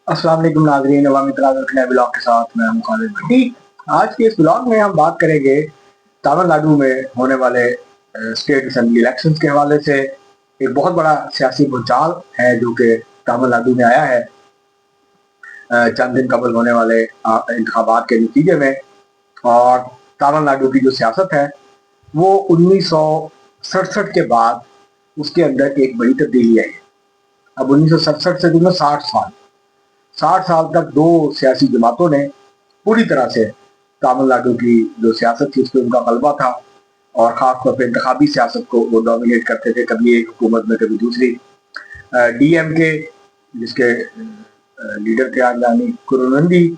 अस्सलाम वालेकुम नाज़रीन, अवामी नए ब्लॉग के साथ मैं हूं खालिद भट्टी। आज के इस ब्लॉग में हम बात करेंगे तमिलनाडु में होने वाले स्टेट असेंबली इलेक्शंस के हवाले से। एक बहुत बड़ा सियासी भूचाल है जो कि तमिलनाडु में आया है चंद दिन कबल होने वाले इंतखाबात के नतीजे में। और तमिलनाडु की जो सियासत है वो 1967 के बाद उसके अंदर एक बड़ी तब्दीली आई है। अब 1967 से जो 60 साल तक दो सियासी जमातों ने पूरी तरह से तमिलनाडु की जो सियासत थी उस पर उनका गलबा था। और खासतौर पर इंतखाबी सियासत को वो डोमिनेट करते थे, कभी एक हुकूमत में कभी दूसरी। डीएमके जिसके लीडर थे आंजानी करुणानिधि,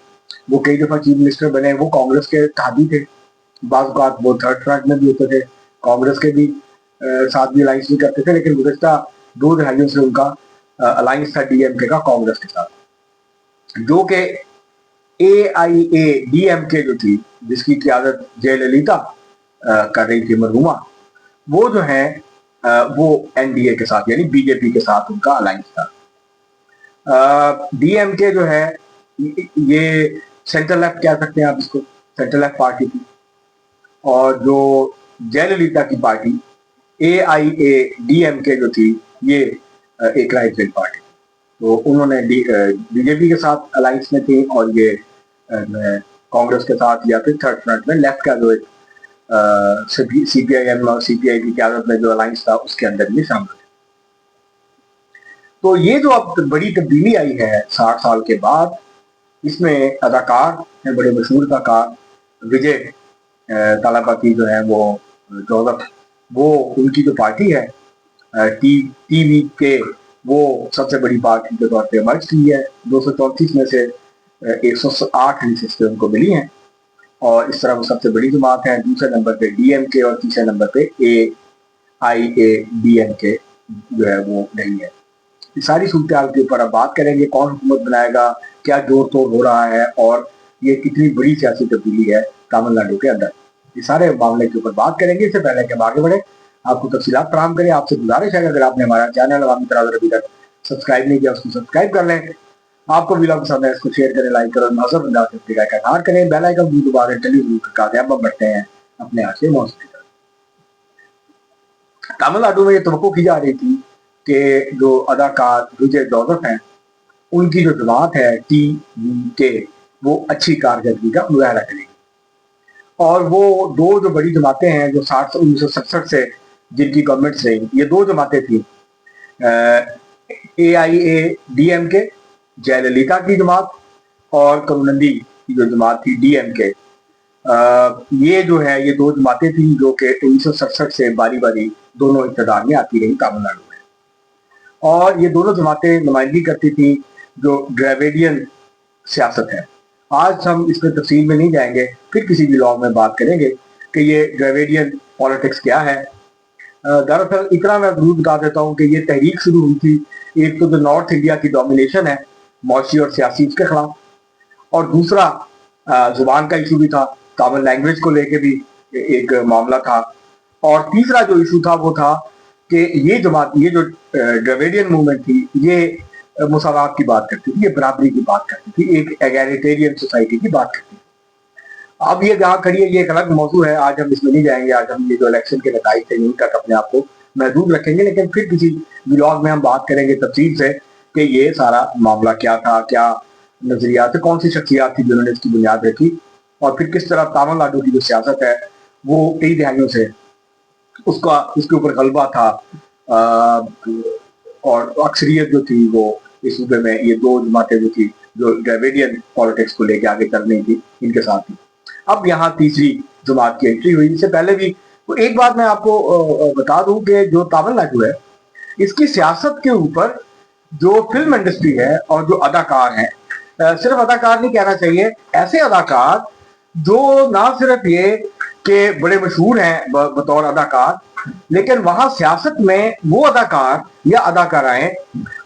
वो कई दफा चीफ मिनिस्टर बने। वो कांग्रेस के ताबी थे, बाज़ औक़ात वो थर्ड फ्रंट में भी होते थे, कांग्रेस के भी साथ भी अलायंस भी करते थे। लेकिन गुज़श्ता 2 दहाइयों से उनका अलायंस था डीएमके का कांग्रेस के साथ, जो कि AIADMK जो थी, जिसकी क़यादत जयललिता कर रही थी मरहूमा, वो जो है वो एनडीए के साथ यानी बीजेपी के साथ उनका अलायंस था। डीएमके जो है ये सेंट्रल लेफ्ट कह सकते हैं आप इसको, सेंट्रल लेफ्ट पार्टी थी। और जो जयललिता की पार्टी AIADMK जो थी ये एक राइट विंग पार्टी थी। तो उन्होंने बीजेपी के साथ अलायंस में थी और ये कांग्रेस के साथ या फिर थर्ड फ्रंट में लेफ्ट का जो एक CPIM और CPI की क़यादत में जो अलायंस था उसके अंदर भी शामिल है। तो ये जो अब बड़ी तब्दीली आई है 60 साल के बाद, इसमें अदाकार हैं बड़े मशहूर अदाकार विजय थालापति जो है वो जोसेफ, वो उनकी जो पार्टी है TVK वो सबसे बड़ी पार्टी के तौर पे मर्ज की है। 234 में से 108 सीटें उनको मिली हैं और इस तरह वो सबसे बड़ी जमात है। दूसरे नंबर पे DMK और तीसरे नंबर पे AIADMK जो है वो नहीं है। इस सारी सूरत हाल के ऊपर अब बात करेंगे, कौन हुकूमत बनाएगा, क्या जोड़ तोड़ हो रहा है और ये कितनी बड़ी सियासी तब्दीली है तमिलनाडु के अंदर। इस सारे मामले के ऊपर बात करेंगे। इससे पहले कि हम आगे बढ़े, आपको तफसीलात फराहम करें, आपसे गुजारिश है अगर आपने हमारा चैनल अवामी तराज़ुर अभी तक सब्सक्राइब नहीं किया उसको सब्सक्राइब कर लें। आपको वीडियो पसंद है इसको शेयर करें, लाइक करें और महज़ूब अंदाज से अपनी राय का इज़हार करें। बेल आइकन भी दोबारा टेलीविजन कर अब बढ़ते हैं अपने यहाँ से मौजूद। तमिलनाडु में ये तवक्को की जा रही थी कि जो अदाकार विजय जोसेफ हैं उनकी जो जमात है TVK वो अच्छी कारकर्दगी का मुजाहरा करेगी। और वो दो जो बड़ी जमातें हैं जो 1967 से जिनकी गवर्नमेंट्स रही, ये दो जमातें थी, AIADMK जयललिता की जमात और करुणानिधि की जो जमात थी DMK। ये जो है ये दो जमातें थी जो कि 1967 से बारी बारी दोनों इक़्तिदार में आती रही तमिलनाडु में। और ये दोनों जमातें नुमाइंदगी करती थी जो द्रविडियन सियासत है। आज हम इसमें तफसील में नहीं जाएंगे, फिर किसी भी ब्लॉग में बात करेंगे कि ये द्रविडियन पॉलिटिक्स क्या है। दरअसल इतना मैं जरूर बता देता हूँ कि ये तहरीक शुरू हुई थी, एक तो जो नॉर्थ इंडिया की डोमिनेशन है मौसी और सियासी उसके खिलाफ, और दूसरा जुबान का इशू भी था, तमिल लैंग्वेज को लेके भी एक मामला था। और तीसरा जो इशू था वो था कि ये जमात, ये जो द्रविडियन मूवमेंट थी, ये मुसावात की बात करती थी, ये बराबरी की बात करती थी, एक एगैलिटेरियन सोसाइटी की बात करती थी। अब ये जहाँ खड़ी है ये एक अलग मौजू है, आज हम इसमें नहीं जाएंगे। आज हम ये जो इलेक्शन के नतीजे थे यहीं तक अपने आप को महदूद रखेंगे, लेकिन फिर किसी ब्लॉग में हम बात करेंगे तफसील से कि ये सारा मामला क्या था, क्या नजरिया थे, कौन सी शख्सियात थी जिन्होंने इसकी बुनियाद रखी, और फिर किस तरह तमिलनाडु की जो सियासत है वो कई दहाइयों से उसके ऊपर गलबा था। और अक्सरियत जो थी वो इस सूबे में ये दो जमातें जो थी जो द्रविडियन पॉलिटिक्स को लेकर आगे चल रही थी, इनके साथ थी। अब यहाँ तीसरी जमात की एंट्री हुई। इससे पहले भी तो एक बात मैं आपको बता दूं कि जो तमिलनाडु है इसकी सियासत के ऊपर जो फिल्म इंडस्ट्री है और जो अदाकार हैं, सिर्फ अदाकार नहीं कहना चाहिए, ऐसे अदाकार जो ना सिर्फ ये कि बड़े मशहूर हैं बतौर अदाकार, लेकिन वहां सियासत में वो अदाकार या अदाकाराएं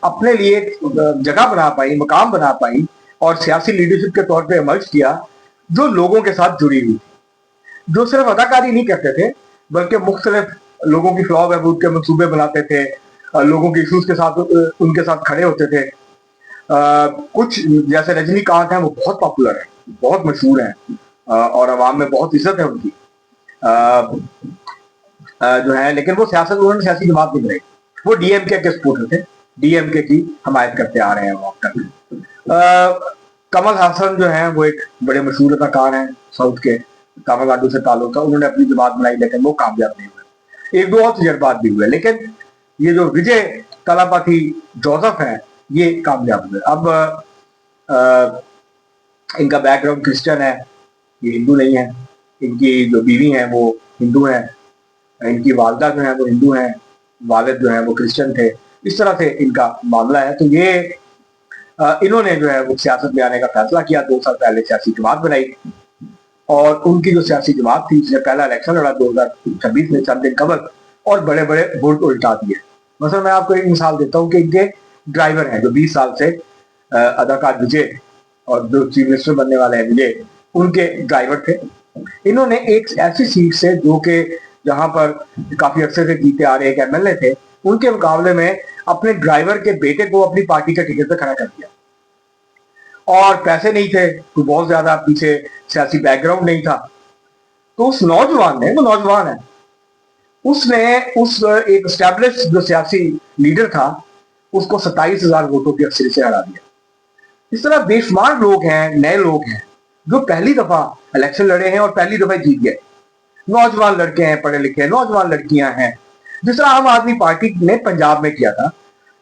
अपने लिए जगह बना पाई, मकाम बना पाई और सियासी लीडरशिप के तौर पे इमर्ज किया, जो लोगों के साथ जुड़ी हुई थी, जो सिर्फ अदाकारी नहीं करते थे बल्कि मुख्तलिफ लोगों की फलाह बहबूद के मंसूबे बनाते थे, लोगों के इशूज के साथ उनके साथ खड़े होते थे। कुछ जैसे रजनीकांत हैं वो बहुत पॉपुलर है, बहुत मशहूर हैं, और अवाम में बहुत इज्जत है उनकी, जो है, लेकिन वो सियासत, उन्होंने सियासी जमात नहीं बनाई, वो डीएमके के सपोर्टर थे, डीएमके की हमायत करते आ रहे हैं वो अब तक। कमल हासन जो है वो एक बड़े मशहूर अदाकार हैं साउथ के, तमिलनाडु से ताल्लुक था, उन्होंने अपनी जमात बनाई लेकिन वो कामयाब नहीं हुए। एक दो और तजर्बात भी हुए, लेकिन ये जो विजय तलापति जोसेफ है ये कामयाब हुए। अब इनका बैकग्राउंड क्रिश्चियन है, ये हिंदू नहीं है, इनकी जो बीवी है वो हिंदू है, इनकी वालदा जो है वो हिंदू है, वालिद जो है वो क्रिश्चियन थे, इस तरह से इनका मामला है। तो ये इन्होंने जो है वो सियासत में आने का फैसला किया, 2 साल पहले सियासी जमात बनाई, और उनकी जो सियासी जमात थी उसने पहला इलेक्शन लड़ा 2026 में, चंद दिन कबल, और बड़े बड़े वोट उल्टा दिए। मतलब मैं आपको एक मिसाल देता हूँ कि इनके ड्राइवर हैं जो 20 साल से अदाकार विजय, और जो चीफ मिनिस्टर बनने वाले हैं विजय, उनके ड्राइवर थे। इन्होंने एक ऐसी सीट से जो कि जहां पर काफी अरसे से जीते आ रहे एक एमएलए थे, उनके मुकाबले में अपने ड्राइवर के बेटे को अपनी पार्टी के टिकट पे खड़ा कर दिया, और पैसे नहीं थे, तो बहुत ज्यादा पीछे सियासी बैकग्राउंड नहीं था। तो उस नौजवान ने, वो नौजवान है, उसने उस एक स्टैब्लिश जो सियासी लीडर था उसको 27,000 वोटों की अक्सर से हरा दिया। इस तरह बेशुमार लोग हैं, नए लोग हैं जो पहली दफा इलेक्शन लड़े हैं और पहली दफा जीत गए। नौजवान लड़के हैं, पढ़े लिखे नौजवान लड़कियां हैं, जिस तरह आम आदमी पार्टी ने पंजाब में किया था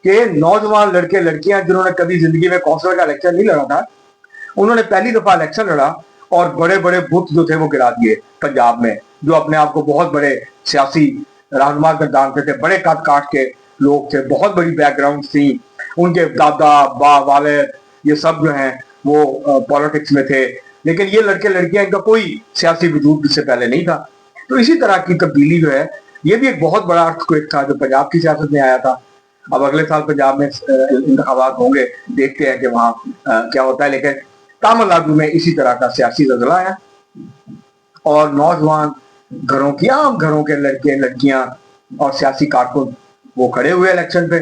कि नौजवान लड़के लड़कियां जिन्होंने कभी जिंदगी में कौंसलर का इलेक्शन नहीं लड़ा था, उन्होंने पहली दफा इलेक्शन लड़ा और बड़े बड़े बुत जो थे वो गिरा दिए पंजाब में, जो अपने आप को बहुत बड़े सियासी रहनुमा जानते थे, बड़े कद काट के लोग थे, बहुत बड़ी बैकग्राउंड थी, उनके दादा वाले ये सब जो हैं वो पॉलिटिक्स में थे, लेकिन ये लड़के लड़कियां, इनका कोई सियासी वजूद इससे पहले नहीं था। तो इसी तरह की तब्दीली जो है, ये भी एक बहुत बड़ा अर्थक्वेक था जो पंजाब की सियासत में आया था। अब अगले साल पंजाब में इंतखाबात होंगे, देखते हैं कि वहां क्या होता है, लेकिन तमिलनाडु में इसी तरह का सियासी जलजला है, और नौजवान घरों की, आम घरों के लड़के लड़कियां और सियासी कारकुन वो खड़े हुए इलेक्शन पे,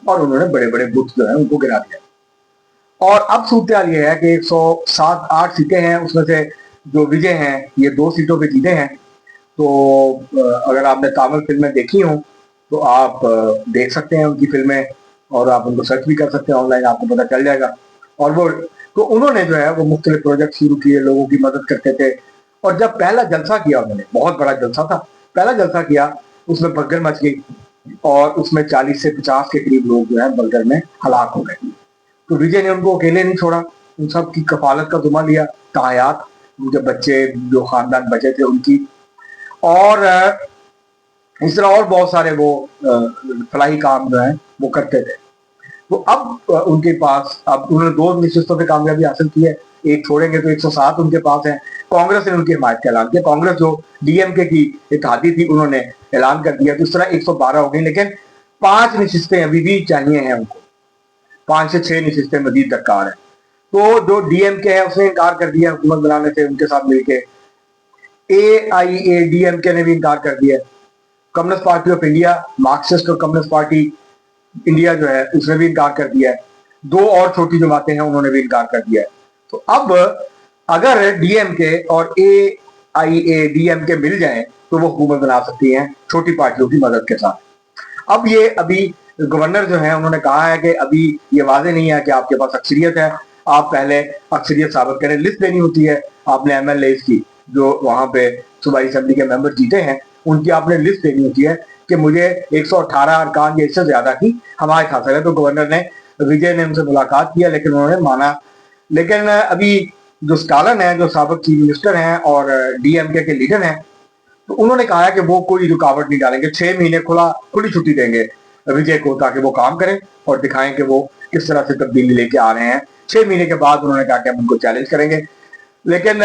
और उन्होंने बड़े बड़े बुत जो है उनको गिरा दिया। और अब सूरत ये है कि 107-8 सीटें हैं, उसमें से जो विजय हैं ये 2 सीटों पे जीते हैं। तो अगर आपने तमिल फिल्में देखी हो तो आप देख सकते हैं उनकी फिल्में, और आप उनको सर्च भी कर सकते हैं ऑनलाइन, आपको पता चल जाएगा। और वो तो उन्होंने जो है वो मुख्तलिफ प्रोजेक्ट शुरू किए, लोगों की मदद करते थे, और जब पहला जलसा किया उन्होंने, बहुत बड़ा जलसा था, पहला जलसा किया, उसमें भगदड़ मच गई, और उसमें 40 से 50 के करीब लोग जो है भगदड़ में हलाक हो गए। तो विजय ने उनको अकेले नहीं छोड़ा, उन सब की कफालत का जुम्मा लिया, तायात, उनके बच्चे जो खानदान बचे थे उनकी, और इस तरह और बहुत सारे वो फलाही काम जो है वो करते थे। तो अब उनके पास, अब उन्होंने 2 नशिस्तों पे कामयाबी हासिल की है, एक छोड़ेंगे तो 107 उनके पास है। कांग्रेस ने उनकी हिमायत का ऐलान किया, कांग्रेस जो डीएमके की इत्तेहादी थी उन्होंने ऐलान कर दिया, तो इस तरह 112 हो गई, लेकिन 5 नशिस्तें अभी भी चाहिए हैं उनको, 5 से 6 नशिस्तें मजीद दरकार है। तो जो डीएमके है उसने इनकार कर दिया हुकूमत बनाने से उनके साथ मिलकर, AIADMK ने भी इनकार कर दिया, communist party of India, Marxist और कम्युनिस्ट पार्टी इंडिया जो है उसने भी इनकार कर दिया है, 2 और छोटी जमातें हैं उन्होंने भी इनकार कर दिया है। तो अब अगर डीएमके और AIADMK मिल जाएं तो वो हुकूमत बना सकती हैं छोटी पार्टियों की मदद के साथ। अब ये अभी गवर्नर जो है उन्होंने कहा है कि अभी ये वाजे नहीं है कि आपके पास अक्सरियत है, आप पहले अक्सरियत साबित करें, लिस्ट देनी होती है आपने MLAs की, जो वहां पे सूबाई असेंबली के मेंबर जीते हैं, उनकी आपने लिस्ट देनी होती है कि मुझे 118 अरकान या इससे ज्यादा की हमारे हासिल है। तो गवर्नर ने, विजय ने उनसे मुलाकात किया लेकिन उन्होंने माना। लेकिन अभी जो स्टालिन है, जो साबिक चीफ मिनिस्टर हैं और डीएमके के लीडर हैं, तो उन्होंने कहा है कि वो कोई रुकावट नहीं डालेंगे, 6 महीने खुली छुट्टी देंगे विजय को ताकि वो काम करें और दिखाएं कि वो किस तरह से तब्दीली लेके आ रहे हैं। 6 महीने के बाद उन्होंने कहा कि हम उनको चैलेंज करेंगे। लेकिन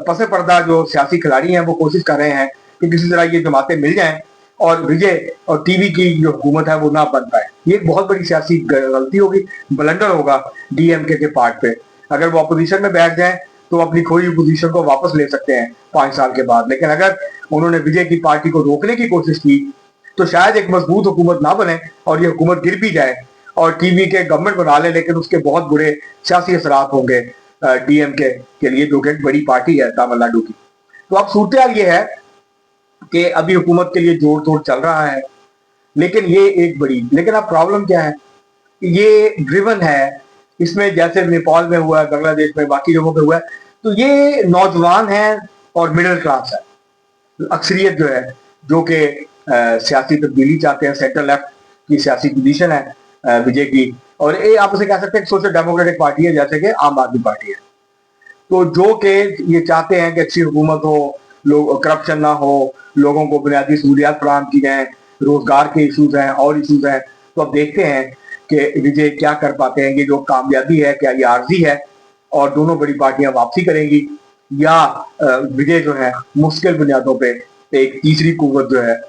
पसे पर्दा जो सियासी खिलाड़ी हैं वो कोशिश कर रहे हैं कि किसी तरह ये जमातें मिल जाएं और विजय और टीवी की जो हुकूमत है वो ना बन पाए। ये एक बहुत बड़ी सियासी गलती होगी, ब्लंडर होगा डीएमके के पार्ट पे। अगर वो अपोजिशन में बैठ जाएं तो अपनी खोई पोजीशन को वापस ले सकते हैं 5 साल के बाद, लेकिन अगर उन्होंने विजय की पार्टी को रोकने की कोशिश की तो शायद एक मजबूत हुकूमत ना बने और ये हुकूमत गिर भी जाए और टीवी के गवर्नमेंट बना ले, लेकिन उसके बहुत बुरे सियासी असरात होंगे डीएमके के लिए, जो कि एक बड़ी पार्टी है तमिलनाडु की। तो अब सूरत ये है कि अभी हुकूमत के लिए जोड़ तोड़ चल रहा है, लेकिन ये एक बड़ी, लेकिन अब प्रॉब्लम क्या है, ये ड्रिवन है, इसमें जैसे नेपाल में हुआ है, बांग्लादेश में, बाकी जगहों पे हुआ है, तो ये नौजवान है और मिडिल क्लास है अक्सरियत जो है, जो कि सियासी तब्दीली चाहते हैं। सेंटर लेफ्ट की सियासी पोजीशन है विजय की, और ये आप उसे कह सकते हैं सोशल डेमोक्रेटिक पार्टी है, जैसे कि आम आदमी पार्टी है। तो जो कि ये चाहते हैं कि अच्छी हुकूमत हो, लोग करप्शन ना हो, लोगों को बुनियादी सहूलियात फराहम की जाए, रोजगार के इशूज हैं और इशूज हैं। तो अब देखते हैं कि विजय क्या कर पाते हैं। ये जो कामयाबी है, क्या ये आर्जी है और दोनों बड़ी पार्टियां वापसी करेंगी, या विजय जो है मुश्किल बुनियादों पे एक तीसरी कुव्वत जो है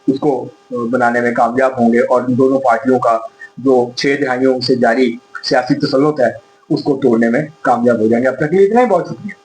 उसको बनाने में कामयाब होंगे, और इन दोनों पार्टियों का जो 6 दहाइयों से जारी सियासी तसल्लुत है उसको तोड़ने में कामयाब हो जाएंगे। अब तक के लिए इतना ही, बहुत शुक्रिया।